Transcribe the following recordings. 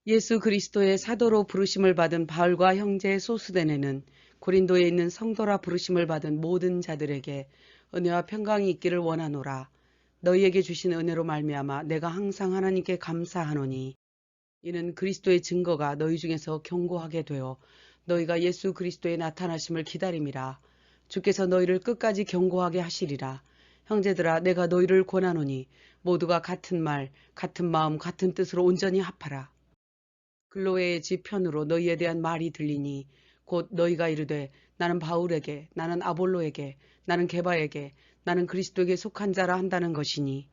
예수 그리스도의 사도로 부르심을 받은 바울과 형제 소수대네는 고린도에 있는 성도라 부르심을 받은 모든 자들에게 은혜와 평강이 있기를 원하노라. 너희에게 주신 은혜로 말미암아 내가 항상 하나님께 감사하노니 이는 그리스도의 증거가 너희 중에서 견고하게 되어 너희가 예수 그리스도의 나타나심을 기다림이라. 주께서 너희를 끝까지 견고하게 하시리라. 형제들아, 내가 너희를 권하노니 모두가 같은 말, 같은 마음, 같은 뜻으로 온전히 합하라. 글로웨의 집 편으로 너희에 대한 말이 들리니 곧 너희가 이르되 나는 바울에게, 나는 아볼로에게, 나는 게바에게, 나는 그리스도에게 속한 자라 한다는 것이니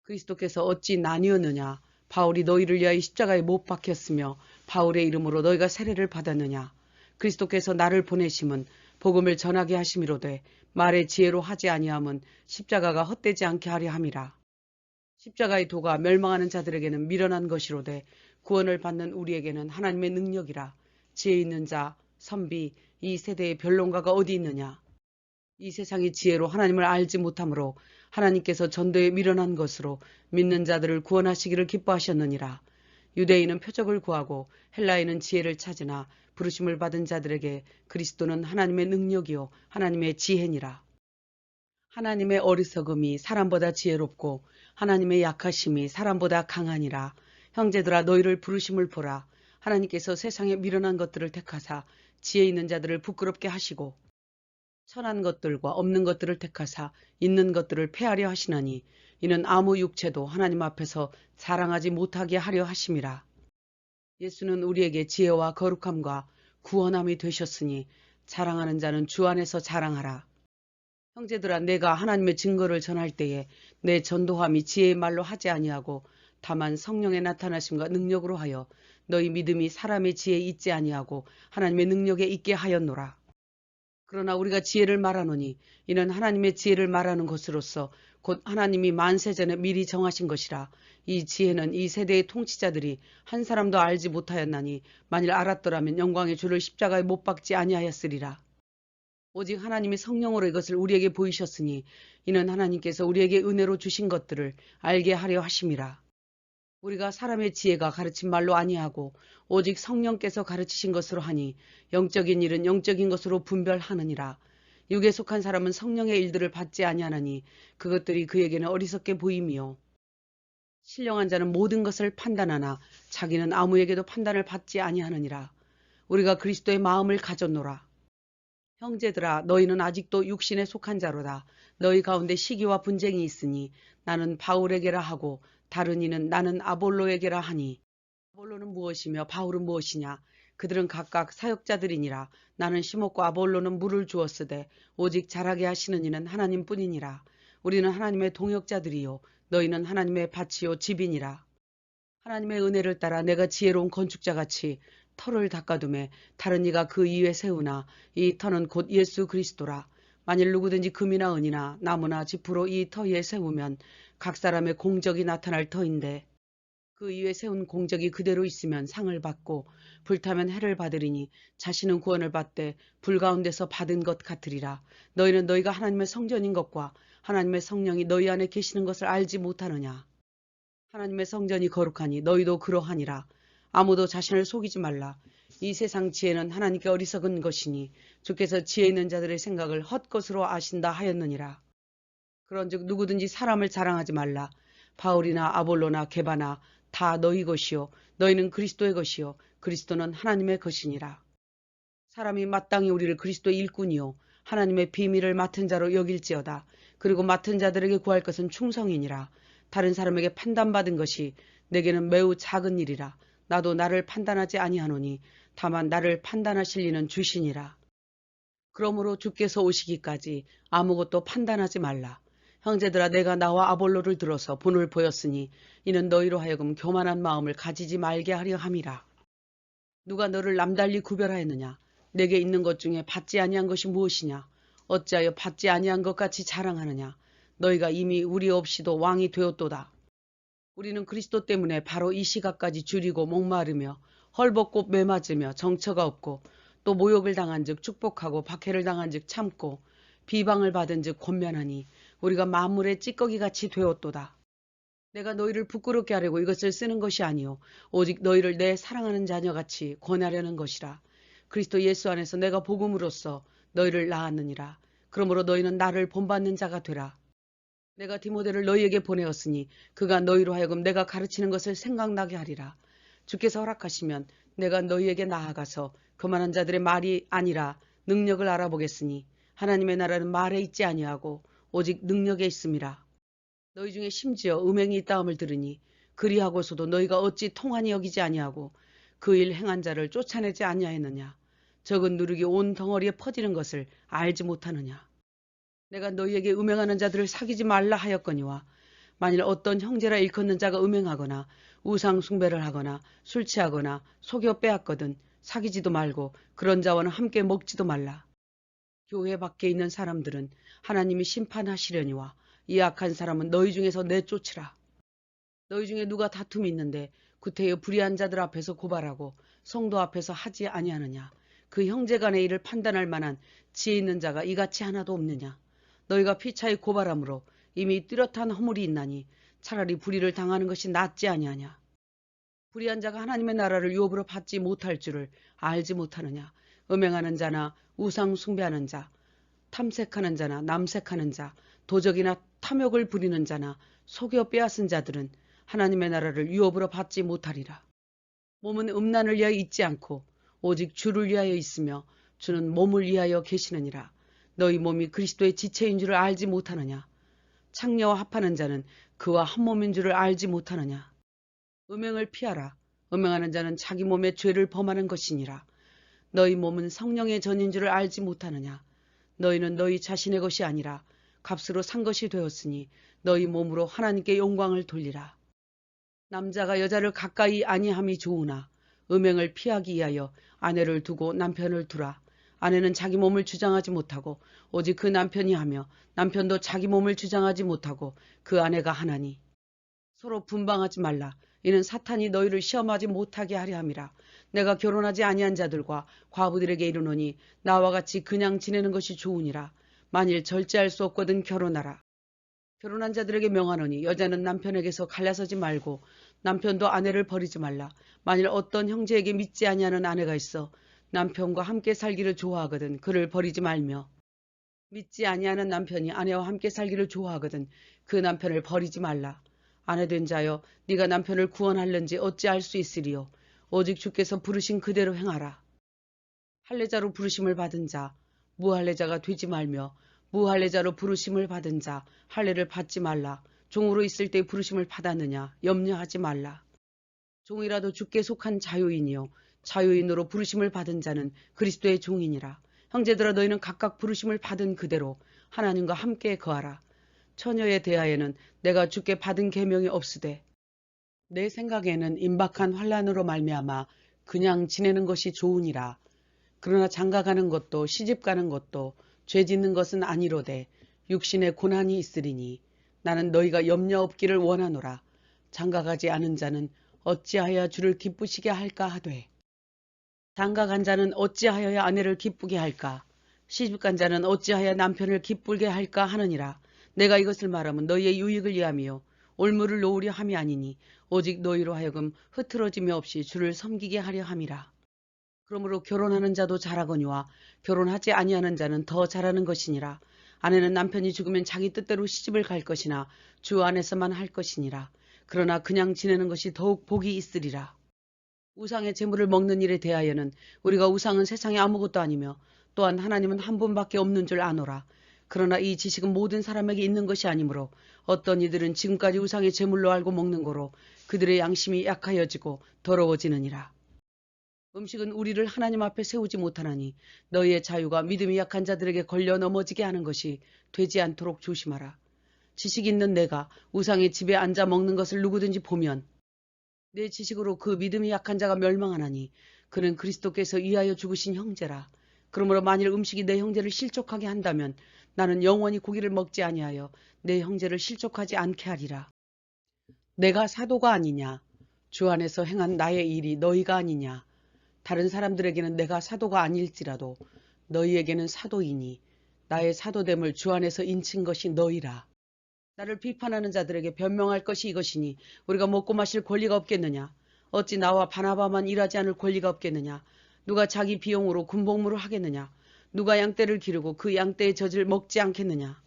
그리스도께서 어찌 나뉘었느냐. 바울이 너희를 위하여 십자가에 못 박혔으며 바울의 이름으로 너희가 세례를 받았느냐. 그리스도께서 나를 보내심은 복음을 전하게 하심이로되 말의 지혜로 하지 아니함은 십자가가 헛되지 않게 하려 함이라. 십자가의 도가 멸망하는 자들에게는 미련한 것이로되 구원을 받는 우리에게는 하나님의 능력이라. 지혜 있는 자, 선비, 이 세대의 변론가가 어디 있느냐. 이 세상의 지혜로 하나님을 알지 못하므로 하나님께서 전도에 미련한 것으로 믿는 자들을 구원하시기를 기뻐하셨느니라. 유대인은 표적을 구하고 헬라인은 지혜를 찾으나 부르심을 받은 자들에게 그리스도는 하나님의 능력이요 하나님의 지혜니라. 하나님의 어리석음이 사람보다 지혜롭고 하나님의 약하심이 사람보다 강하니라. 형제들아, 너희를 부르심을 보라. 하나님께서 세상에 미련한 것들을 택하사 지혜 있는 자들을 부끄럽게 하시고 천한 것들과 없는 것들을 택하사 있는 것들을 폐하려 하시나니 이는 아무 육체도 하나님 앞에서 자랑하지 못하게 하려 하심이라. 예수는 우리에게 지혜와 거룩함과 구원함이 되셨으니 자랑하는 자는 주 안에서 자랑하라. 형제들아, 내가 하나님의 증거를 전할 때에 내 전도함이 지혜의 말로 하지 아니하고 다만 성령의 나타나심과 능력으로 하여 너희 믿음이 사람의 지혜에 있지 아니하고 하나님의 능력에 있게 하였노라. 그러나 우리가 지혜를 말하노니 이는 하나님의 지혜를 말하는 것으로서 곧 하나님이 만세전에 미리 정하신 것이라. 이 지혜는 이 세대의 통치자들이 한 사람도 알지 못하였나니 만일 알았더라면 영광의 주를 십자가에 못 박지 아니하였으리라. 오직 하나님이 성령으로 이것을 우리에게 보이셨으니 이는 하나님께서 우리에게 은혜로 주신 것들을 알게 하려 하심이라. 우리가 사람의 지혜가 가르친 말로 아니하고 오직 성령께서 가르치신 것으로 하니 영적인 일은 영적인 것으로 분별하느니라. 육에 속한 사람은 성령의 일들을 받지 아니하나니 그것들이 그에게는 어리석게 보임이요 신령한 자는 모든 것을 판단하나 자기는 아무에게도 판단을 받지 아니하느니라. 우리가 그리스도의 마음을 가졌노라. 형제들아, 너희는 아직도 육신에 속한 자로다. 너희 가운데 시기와 분쟁이 있으니 나는 바울에게라 하고 다른 이는 나는 아볼로에게라 하니 아볼로는 무엇이며 바울은 무엇이냐. 그들은 각각 사역자들이니라. 나는 심었고 아볼로는 물을 주었으되 오직 자라게 하시는 이는 하나님뿐이니라. 우리는 하나님의 동역자들이요 너희는 하나님의 밭이요 집이니라. 하나님의 은혜를 따라 내가 지혜로운 건축자같이 터를 닦아둠에 다른 이가 그 위에 세우나 이 터는 곧 예수 그리스도라. 만일 누구든지 금이나 은이나 나무나 지푸로 이 터 위에 세우면 각 사람의 공적이 나타날 터인데 그 위에 세운 공적이 그대로 있으면 상을 받고 불타면 해를 받으리니 자신은 구원을 받되 불 가운데서 받은 것 같으리라. 너희는 너희가 하나님의 성전인 것과 하나님의 성령이 너희 안에 계시는 것을 알지 못하느냐. 하나님의 성전이 거룩하니 너희도 그러하니라. 아무도 자신을 속이지 말라. 이 세상 지혜는 하나님께 어리석은 것이니 주께서 지혜 있는 자들의 생각을 헛것으로 아신다 하였느니라. 그런즉 누구든지 사람을 자랑하지 말라. 바울이나 아볼로나 게바나 다 너희 것이요 너희는 그리스도의 것이요 그리스도는 하나님의 것이니라. 사람이 마땅히 우리를 그리스도의 일꾼이요 하나님의 비밀을 맡은 자로 여길지어다. 그리고 맡은 자들에게 구할 것은 충성이니라. 다른 사람에게 판단받은 것이 내게는 매우 작은 일이라. 나도 나를 판단하지 아니하노니 다만 나를 판단하실 이는 주시니라. 그러므로 주께서 오시기까지 아무것도 판단하지 말라. 형제들아, 내가 나와 아볼로를 들어서 본을 보였으니 이는 너희로 하여금 교만한 마음을 가지지 말게 하려 함이라. 누가 너를 남달리 구별하였느냐. 내게 있는 것 중에 받지 아니한 것이 무엇이냐. 어찌하여 받지 아니한 것 같이 자랑하느냐. 너희가 이미 우리 없이도 왕이 되었도다. 우리는 그리스도 때문에 바로 이 시각까지 줄이고 목마르며 헐벗고 매맞으며 정처가 없고 또 모욕을 당한 즉 축복하고 박해를 당한 즉 참고 비방을 받은 즉 권면하니 우리가 만물의 찌꺼기같이 되었도다. 내가 너희를 부끄럽게 하려고 이것을 쓰는 것이 아니요 오직 너희를 내 사랑하는 자녀같이 권하려는 것이라. 그리스도 예수 안에서 내가 복음으로써 너희를 낳았느니라. 그러므로 너희는 나를 본받는 자가 되라. 내가 디모데를 너희에게 보내었으니 그가 너희로 하여금 내가 가르치는 것을 생각나게 하리라. 주께서 허락하시면 내가 너희에게 나아가서 교만한 자들의 말이 아니라 능력을 알아보겠으니 하나님의 나라는 말에 있지 아니하고 오직 능력에 있음이라. 너희 중에 심지어 음행이 있다함을 들으니 그리하고서도 너희가 어찌 통한이 여기지 아니하고 그 일 행한 자를 쫓아내지 아니하였느냐. 적은 누룩이 온 덩어리에 퍼지는 것을 알지 못하느냐. 내가 너희에게 음행하는 자들을 사귀지 말라 하였거니와 만일 어떤 형제라 일컫는 자가 음행하거나 우상 숭배를 하거나 술 취하거나 속여 빼앗거든 사귀지도 말고 그런 자와는 함께 먹지도 말라. 교회 밖에 있는 사람들은 하나님이 심판하시려니와 이 악한 사람은 너희 중에서 내쫓으라. 너희 중에 누가 다툼이 있는데 구태여 불의한 자들 앞에서 고발하고 성도 앞에서 하지 아니하느냐. 그 형제 간의 일을 판단할 만한 지혜 있는 자가 이같이 하나도 없느냐. 너희가 피차에 고발함으로 이미 뚜렷한 허물이 있나니 차라리 불의를 당하는 것이 낫지 아니하냐. 불의한 자가 하나님의 나라를 유업으로 받지 못할 줄을 알지 못하느냐. 음행하는 자나 우상 숭배하는 자, 탐색하는 자나 남색하는 자, 도적이나 탐욕을 부리는 자나 속여 빼앗은 자들은 하나님의 나라를 유업으로 받지 못하리라. 몸은 음란을 위하여 있지 않고 오직 주를 위하여 있으며 주는 몸을 위하여 계시느니라. 너희 몸이 그리스도의 지체인 줄을 알지 못하느냐. 창녀와 합하는 자는 그와 한 몸인 줄을 알지 못하느냐. 음행을 피하라. 음행하는 자는 자기 몸에 죄를 범하는 것이니라. 너희 몸은 성령의 전인 줄을 알지 못하느냐. 너희는 너희 자신의 것이 아니라 값으로 산 것이 되었으니 너희 몸으로 하나님께 영광을 돌리라. 남자가 여자를 가까이 아니함이 좋으나 음행을 피하기 위하여 아내를 두고 남편을 두라. 아내는 자기 몸을 주장하지 못하고 오직 그 남편이 하며 남편도 자기 몸을 주장하지 못하고 그 아내가 하나니. 서로 분방하지 말라. 이는 사탄이 너희를 시험하지 못하게 하려 함이라. 내가 결혼하지 아니한 자들과 과부들에게 이르노니 나와 같이 그냥 지내는 것이 좋으니라. 만일 절제할 수 없거든 결혼하라. 결혼한 자들에게 명하노니 여자는 남편에게서 갈라서지 말고 남편도 아내를 버리지 말라. 만일 어떤 형제에게 믿지 아니하는 아내가 있어 남편과 함께 살기를 좋아하거든 그를 버리지 말며 믿지 아니하는 남편이 아내와 함께 살기를 좋아하거든 그 남편을 버리지 말라. 아내된 자여 네가 남편을 구원할는지 어찌할 수 있으리요. 오직 주께서 부르신 그대로 행하라. 할례자로 부르심을 받은 자 무할례자가 되지 말며 무할례자로 부르심을 받은 자 할례를 받지 말라. 종으로 있을 때 부르심을 받았느냐 염려하지 말라. 종이라도 주께 속한 자유인이요 자유인으로 부르심을 받은 자는 그리스도의 종이니라. 형제들아 너희는 각각 부르심을 받은 그대로 하나님과 함께 거하라. 처녀에 대하여는 내가 주께 받은 계명이 없으되 내 생각에는 임박한 환난으로 말미암아 그냥 지내는 것이 좋으니라. 그러나 장가가는 것도 시집가는 것도 죄 짓는 것은 아니로되 육신에 고난이 있으리니 나는 너희가 염려 없기를 원하노라. 장가가지 않은 자는 어찌하여 주를 기쁘시게 할까 하되 장가간 자는 어찌하여야 아내를 기쁘게 할까 시집간 자는 어찌하여 남편을 기쁘게 할까 하느니라. 내가 이것을 말하면 너희의 유익을 위함이요 올무를 놓으려 함이 아니니 오직 너희로 하여금 흐트러짐이 없이 주를 섬기게 하려 함이라. 그러므로 결혼하는 자도 잘하거니와 결혼하지 아니하는 자는 더 잘하는 것이니라. 아내는 남편이 죽으면 자기 뜻대로 시집을 갈 것이나 주 안에서만 할 것이니라. 그러나 그냥 지내는 것이 더욱 복이 있으리라. 우상의 재물을 먹는 일에 대하여는 우리가 우상은 세상에 아무것도 아니며 또한 하나님은 한 분밖에 없는 줄 아노라. 그러나 이 지식은 모든 사람에게 있는 것이 아니므로 어떤 이들은 지금까지 우상의 제물로 알고 먹는 거로 그들의 양심이 약하여지고 더러워지느니라. 음식은 우리를 하나님 앞에 세우지 못하나니 너희의 자유가 믿음이 약한 자들에게 걸려 넘어지게 하는 것이 되지 않도록 조심하라. 지식 있는 내가 우상의 집에 앉아 먹는 것을 누구든지 보면 내 지식으로 그 믿음이 약한 자가 멸망하나니 그는 그리스도께서 위하여 죽으신 형제라. 그러므로 만일 음식이 내 형제를 실족하게 한다면 나는 영원히 고기를 먹지 아니하여 내 형제를 실족하지 않게 하리라. 내가 사도가 아니냐? 주 안에서 행한 나의 일이 너희가 아니냐? 다른 사람들에게는 내가 사도가 아닐지라도 너희에게는 사도이니 나의 사도됨을 주 안에서 인친 것이 너희라. 나를 비판하는 자들에게 변명할 것이 이것이니 우리가 먹고 마실 권리가 없겠느냐? 어찌 나와 바나바만 일하지 않을 권리가 없겠느냐? 누가 자기 비용으로 군복무를 하겠느냐? 누가 양떼를 기르고 그 양떼의 젖을 먹지 않겠느냐?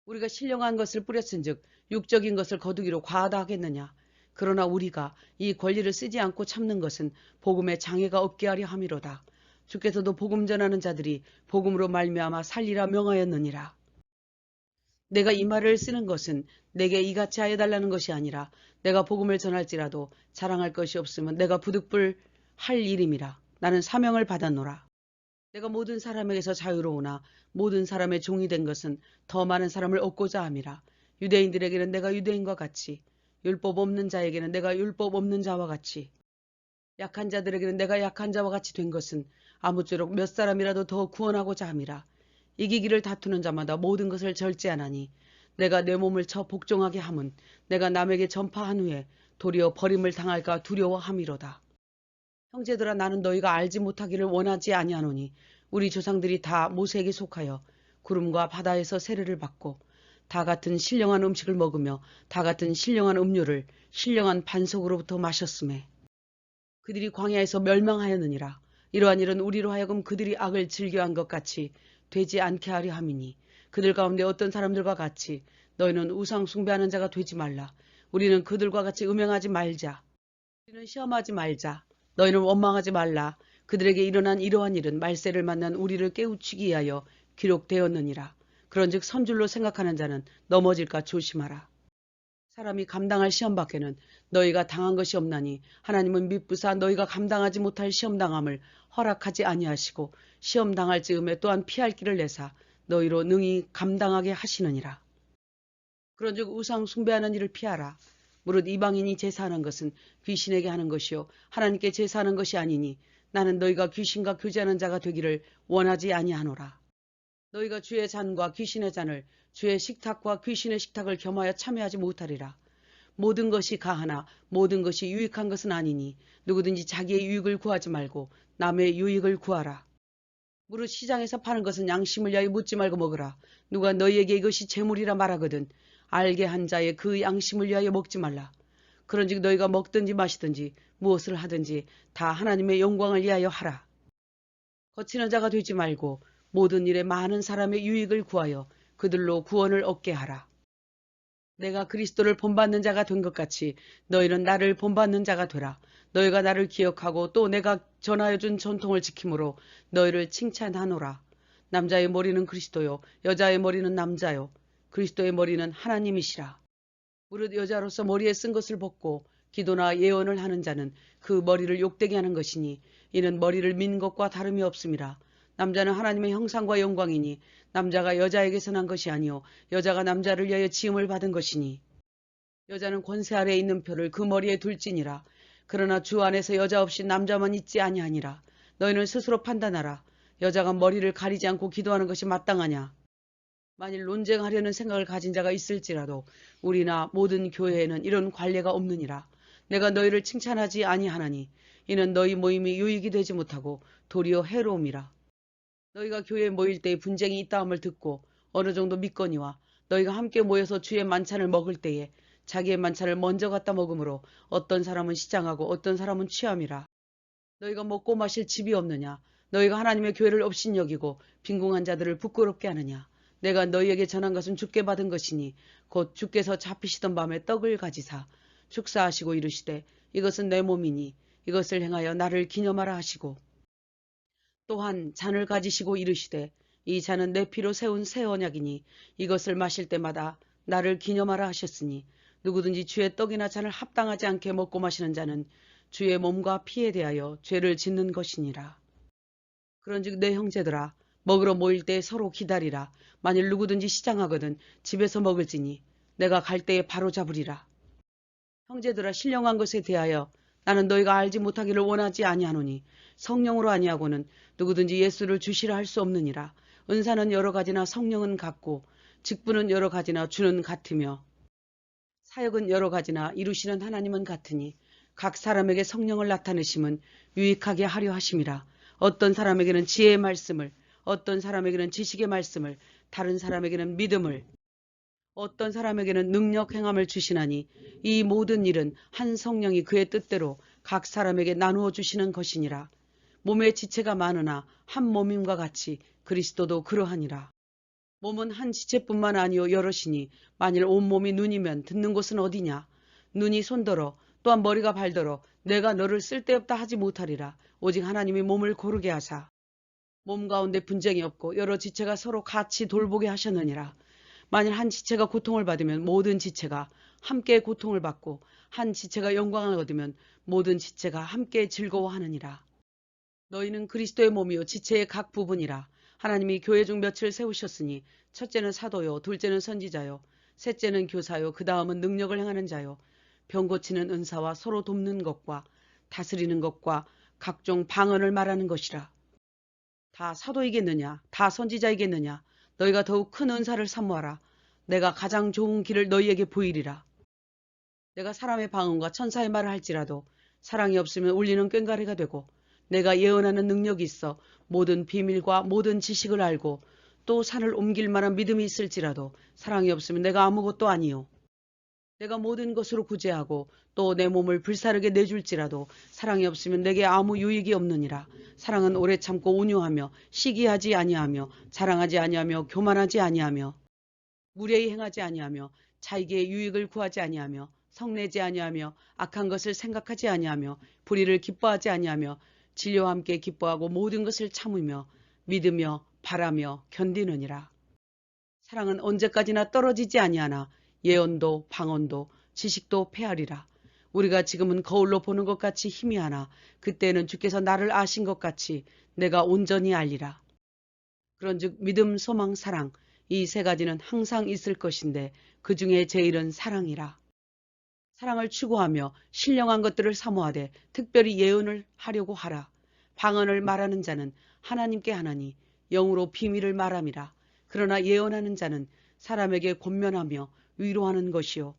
우리가 신령한 것을 뿌렸은즉 육적인 것을 거두기로 과하다 하겠느냐? 그러나 우리가 이 권리를 쓰지 않고 참는 것은 복음에 장애가 없게 하려 함이로다. 주께서도 복음 전하는 자들이 복음으로 말미암아 살리라 명하였느니라. 내가 이 말을 쓰는 것은 내게 이같이 하여 달라는 것이 아니라 내가 복음을 전할지라도 자랑할 것이 없으면 내가 부득불 할 일임이라. 나는 사명을 받았노라. 내가 모든 사람에게서 자유로우나 모든 사람의 종이 된 것은 더 많은 사람을 얻고자 함이라. 유대인들에게는 내가 유대인과 같이, 율법 없는 자에게는 내가 율법 없는 자와 같이, 약한 자들에게는 내가 약한 자와 같이 된 것은 아무쪼록 몇 사람이라도 더 구원하고자 함이라. 이기기를 다투는 자마다 모든 것을 절제하나니 내가 내 몸을 쳐 복종하게 함은 내가 남에게 전파한 후에 도리어 버림을 당할까 두려워함이로다. 형제들아, 나는 너희가 알지 못하기를 원하지 아니하노니 우리 조상들이 다 모세에게 속하여 구름과 바다에서 세례를 받고 다 같은 신령한 음식을 먹으며 다 같은 신령한 음료를 신령한 반석으로부터 마셨음에 그들이 광야에서 멸망하였느니라. 이러한 일은 우리로 하여금 그들이 악을 즐겨한 것 같이 되지 않게 하려 함이니 그들 가운데 어떤 사람들과 같이 너희는 우상 숭배하는 자가 되지 말라. 우리는 그들과 같이 음행하지 말자. 우리는 시험하지 말자. 너희는 원망하지 말라. 그들에게 일어난 이러한 일은 말세를 만난 우리를 깨우치기 위하여 기록되었느니라. 그런즉 선줄로 생각하는 자는 넘어질까 조심하라. 사람이 감당할 시험 밖에는 너희가 당한 것이 없나니 하나님은 미쁘사 너희가 감당하지 못할 시험당함을 허락하지 아니하시고 시험당할 즈음에 또한 피할 길을 내사 너희로 능히 감당하게 하시느니라. 그런즉 우상 숭배하는 일을 피하라. 무릇 이방인이 제사하는 것은 귀신에게 하는 것이요 하나님께 제사하는 것이 아니니 나는 너희가 귀신과 교제하는 자가 되기를 원하지 아니하노라. 너희가 주의 잔과 귀신의 잔을 주의 식탁과 귀신의 식탁을 겸하여 참여하지 못하리라. 모든 것이 가하나 모든 것이 유익한 것은 아니니 누구든지 자기의 유익을 구하지 말고 남의 유익을 구하라. 무릇 시장에서 파는 것은 양심을 위하여 묻지 말고 먹으라. 누가 너희에게 이것이 재물이라 말하거든 알게 한 자의 그 양심을 위하여 먹지 말라. 그런즉 너희가 먹든지 마시든지 무엇을 하든지 다 하나님의 영광을 위하여 하라. 거치는 자가 되지 말고 모든 일에 많은 사람의 유익을 구하여 그들로 구원을 얻게 하라. 내가 그리스도를 본받는 자가 된 것 같이 너희는 나를 본받는 자가 되라. 너희가 나를 기억하고 또 내가 전하여 준 전통을 지킴으로 너희를 칭찬하노라. 남자의 머리는 그리스도요 여자의 머리는 남자요 그리스도의 머리는 하나님이시라. 무릇 여자로서 머리에 쓴 것을 벗고 기도나 예언을 하는 자는 그 머리를 욕되게 하는 것이니 이는 머리를 민 것과 다름이 없음이라. 남자는 하나님의 형상과 영광이니 남자가 여자에게서 난 것이 아니요 여자가 남자를 위하여 지음을 받은 것이니 여자는 권세 아래에 있는 표를 그 머리에 둘지니라. 그러나 주 안에서 여자 없이 남자만 있지 아니하니라. 너희는 스스로 판단하라. 여자가 머리를 가리지 않고 기도하는 것이 마땅하냐? 만일 논쟁하려는 생각을 가진 자가 있을지라도 우리나 모든 교회에는 이런 관례가 없느니라. 내가 너희를 칭찬하지 아니하나니 이는 너희 모임이 유익이 되지 못하고 도리어 해로움이라. 너희가 교회에 모일 때에 분쟁이 있다함을 듣고 어느 정도 믿거니와 너희가 함께 모여서 주의 만찬을 먹을 때에 자기의 만찬을 먼저 갖다 먹으므로 어떤 사람은 시장하고 어떤 사람은 취함이라. 너희가 먹고 마실 집이 없느냐? 너희가 하나님의 교회를 업신여기고 빈궁한 자들을 부끄럽게 하느냐? 내가 너희에게 전한 것은 주께 받은 것이니 곧 주께서 잡히시던 밤에 떡을 가지사 축사하시고 이르시되 이것은 내 몸이니 이것을 행하여 나를 기념하라 하시고 또한 잔을 가지시고 이르시되 이 잔은 내 피로 세운 새 언약이니 이것을 마실 때마다 나를 기념하라 하셨으니 누구든지 주의 떡이나 잔을 합당하지 않게 먹고 마시는 자는 주의 몸과 피에 대하여 죄를 짓는 것이니라. 그런즉 내 형제들아 먹으러 모일 때 서로 기다리라. 만일 누구든지 시장하거든 집에서 먹을지니 내가 갈 때에 바로 잡으리라. 형제들아 신령한 것에 대하여 나는 너희가 알지 못하기를 원하지 아니하노니 성령으로 아니하고는 누구든지 예수를 주시라 할 수 없느니라. 은사는 여러 가지나 성령은 같고 직분은 여러 가지나 주는 같으며 사역은 여러 가지나 이루시는 하나님은 같으니 각 사람에게 성령을 나타내심은 유익하게 하려 하심이라. 어떤 사람에게는 지혜의 말씀을 어떤 사람에게는 지식의 말씀을 다른 사람에게는 믿음을 어떤 사람에게는 능력 행함을 주시나니 이 모든 일은 한 성령이 그의 뜻대로 각 사람에게 나누어 주시는 것이니라. 몸에 지체가 많으나 한 몸임과 같이 그리스도도 그러하니라. 몸은 한 지체뿐만 아니요 여럿이니 만일 온몸이 눈이면 듣는 곳은 어디냐. 눈이 손더러 또한 머리가 발더러 내가 너를 쓸데없다 하지 못하리라. 오직 하나님이 몸을 고르게 하사 몸 가운데 분쟁이 없고 여러 지체가 서로 같이 돌보게 하셨느니라. 만일 한 지체가 고통을 받으면 모든 지체가 함께 고통을 받고 한 지체가 영광을 얻으면 모든 지체가 함께 즐거워하느니라. 너희는 그리스도의 몸이요 지체의 각 부분이라. 하나님이 교회 중 몇을 세우셨으니 첫째는 사도요, 둘째는 선지자요, 셋째는 교사요, 그 다음은 능력을 행하는 자요, 병 고치는 은사와 서로 돕는 것과 다스리는 것과 각종 방언을 말하는 것이라. 다 사도이겠느냐? 다 선지자이겠느냐? 너희가 더욱 큰 은사를 사모하라. 내가 가장 좋은 길을 너희에게 보이리라. 내가 사람의 방언과 천사의 말을 할지라도 사랑이 없으면 울리는 꽹과리가 되고 내가 예언하는 능력이 있어 모든 비밀과 모든 지식을 알고 또 산을 옮길 만한 믿음이 있을지라도 사랑이 없으면 내가 아무것도 아니요. 내가 모든 것으로 구제하고 또 내 몸을 불사르게 내줄지라도 사랑이 없으면 내게 아무 유익이 없느니라. 사랑은 오래 참고 온유하며 시기하지 아니하며 자랑하지 아니하며 교만하지 아니하며 무례히 행하지 아니하며 자기의 유익을 구하지 아니하며 성내지 아니하며 악한 것을 생각하지 아니하며 불의를 기뻐하지 아니하며 진리와 함께 기뻐하고 모든 것을 참으며 믿으며 바라며 견디느니라. 사랑은 언제까지나 떨어지지 아니하나 예언도 방언도 지식도 패하리라. 우리가 지금은 거울로 보는 것 같이 희미하나 그때는 주께서 나를 아신 것 같이 내가 온전히 알리라. 그런즉 믿음, 소망, 사랑 이 세 가지는 항상 있을 것인데 그 중에 제일은 사랑이라. 사랑을 추구하며 신령한 것들을 사모하되 특별히 예언을 하려고 하라. 방언을 말하는 자는 하나님께 하나니 영으로 비밀을 말함이라. 그러나 예언하는 자는 사람에게 권면하며 위로하는 것이요.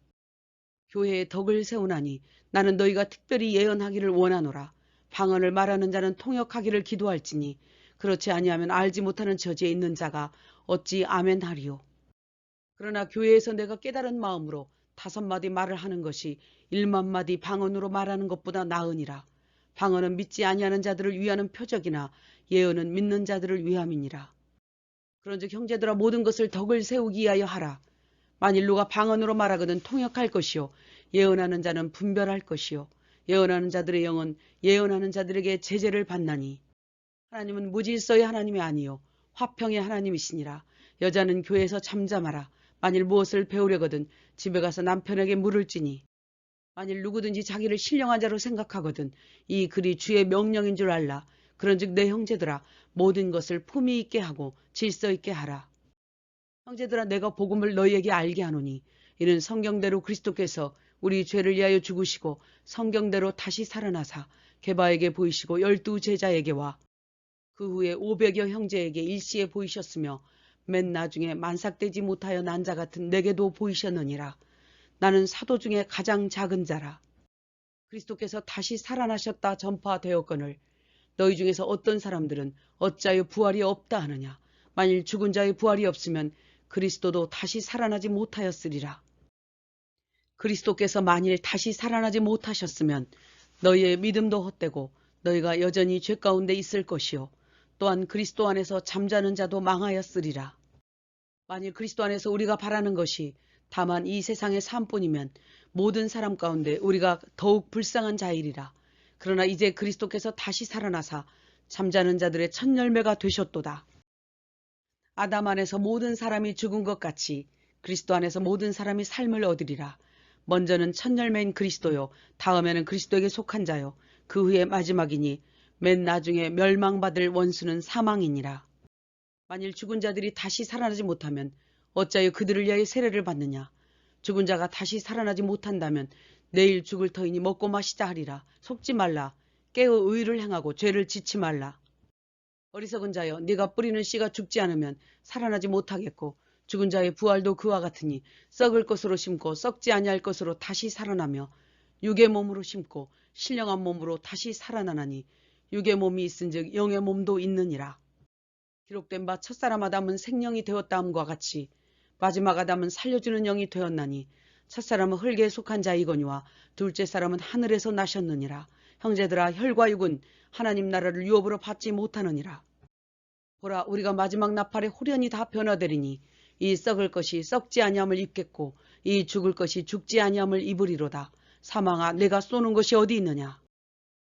교회에 덕을 세우나니 나는 너희가 특별히 예언하기를 원하노라. 방언을 말하는 자는 통역하기를 기도할지니 그렇지 아니하면 알지 못하는 처지에 있는 자가 어찌 아멘하리요. 그러나 교회에서 내가 깨달은 마음으로 5마디 말을 하는 것이 1만마디 방언으로 말하는 것보다 나으니라. 방언은 믿지 아니하는 자들을 위하는 표적이나 예언은 믿는 자들을 위함이니라. 그런즉 형제들아 모든 것을 덕을 세우기 위하여 하라. 만일 누가 방언으로 말하거든 통역할 것이요 예언하는 자는 분별할 것이요 예언하는 자들의 영은 예언하는 자들에게 제재를 받나니 하나님은 무질서의 하나님이 아니요 화평의 하나님이시니라. 여자는 교회에서 잠잠하라. 만일 무엇을 배우려거든 집에 가서 남편에게 물을지니 만일 누구든지 자기를 신령한 자로 생각하거든 이 글이 주의 명령인 줄 알라. 그런즉 내 형제들아 모든 것을 품위 있게 하고 질서 있게 하라. 형제들아 내가 복음을 너희에게 알게 하노니 이는 성경대로 그리스도께서 우리 죄를 위하여 죽으시고 성경대로 다시 살아나사 게바에게 보이시고 12 제자에게와 그 후에 500여 형제에게 일시에 보이셨으며 맨 나중에 만삭되지 못하여 난 자 같은 내게도 보이셨느니라. 나는 사도 중에 가장 작은 자라. 그리스도께서 다시 살아나셨다 전파되었거늘 너희 중에서 어떤 사람들은 어찌하여 부활이 없다 하느냐. 만일 죽은 자의 부활이 없으면 그리스도도 다시 살아나지 못하였으리라. 그리스도께서 만일 다시 살아나지 못하셨으면 너희의 믿음도 헛되고 너희가 여전히 죄 가운데 있을 것이요 또한 그리스도 안에서 잠자는 자도 망하였으리라. 만일 그리스도 안에서 우리가 바라는 것이 다만 이 세상의 삶뿐이면 모든 사람 가운데 우리가 더욱 불쌍한 자이리라. 그러나 이제 그리스도께서 다시 살아나사 잠자는 자들의 첫 열매가 되셨도다. 아담 안에서 모든 사람이 죽은 것 같이 그리스도 안에서 모든 사람이 삶을 얻으리라. 먼저는 첫 열매인 그리스도요 다음에는 그리스도에게 속한 자요 그 후에 마지막이니 맨 나중에 멸망받을 원수는 사망이니라. 만일 죽은 자들이 다시 살아나지 못하면 어찌하여 그들을 위하여 세례를 받느냐. 죽은 자가 다시 살아나지 못한다면 내일 죽을 터이니 먹고 마시자 하리라. 속지 말라. 깨어 의를 행하고 죄를 짓지 말라. 어리석은 자여 네가 뿌리는 씨가 죽지 않으면 살아나지 못하겠고 죽은 자의 부활도 그와 같으니 썩을 것으로 심고 썩지 아니할 것으로 다시 살아나며 육의 몸으로 심고 신령한 몸으로 다시 살아나나니 육의 몸이 있은즉 영의 몸도 있느니라. 기록된 바 첫사람 아담은 생명이 되었다함과 같이 마지막 아담은 살려주는 영이 되었나니 첫사람은 흙에 속한 자이거니와 둘째 사람은 하늘에서 나셨느니라. 형제들아, 혈과 육은 하나님 나라를 유업으로 받지 못하느니라. 보라, 우리가 마지막 나팔에 홀연히 다 변화되리니 이 썩을 것이 썩지 아니함을 입겠고 이 죽을 것이 죽지 아니함을 입으리로다. 사망아, 내가 쏘는 것이 어디 있느냐?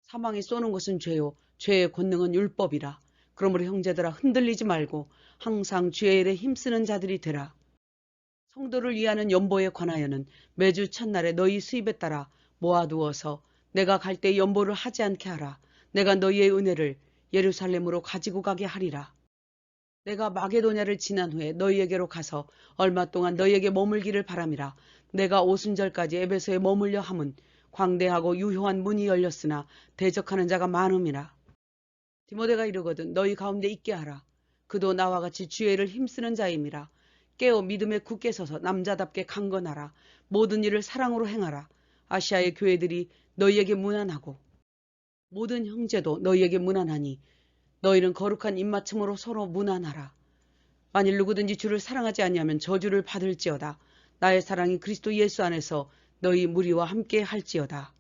사망이 쏘는 것은 죄요, 죄의 권능은 율법이라. 그러므로 형제들아, 흔들리지 말고 항상 주의 일에 힘쓰는 자들이 되라. 성도를 위하는 연보에 관하여는 매주 첫날에 너희 수입에 따라 모아두어서 내가 갈 때 연보를 하지 않게 하라. 내가 너희의 은혜를 예루살렘으로 가지고 가게 하리라. 내가 마게도냐를 지난 후에 너희에게로 가서 얼마 동안 너희에게 머물기를 바람이라. 내가 오순절까지 에베소에 머물려 함은 광대하고 유효한 문이 열렸으나 대적하는 자가 많음이라. 디모데가 이르거든 너희 가운데 있게 하라. 그도 나와 같이 주의 일을 힘쓰는 자임이라. 깨어 믿음에 굳게 서서 남자답게 강건하라. 모든 일을 사랑으로 행하라. 아시아의 교회들이 너희에게 문안하고 모든 형제도 너희에게 문안하니 너희는 거룩한 입맞춤으로 서로 문안하라. 만일 누구든지 주를 사랑하지 아니하면 저주를 받을지어다. 나의 사랑이 그리스도 예수 안에서 너희 무리와 함께 할지어다.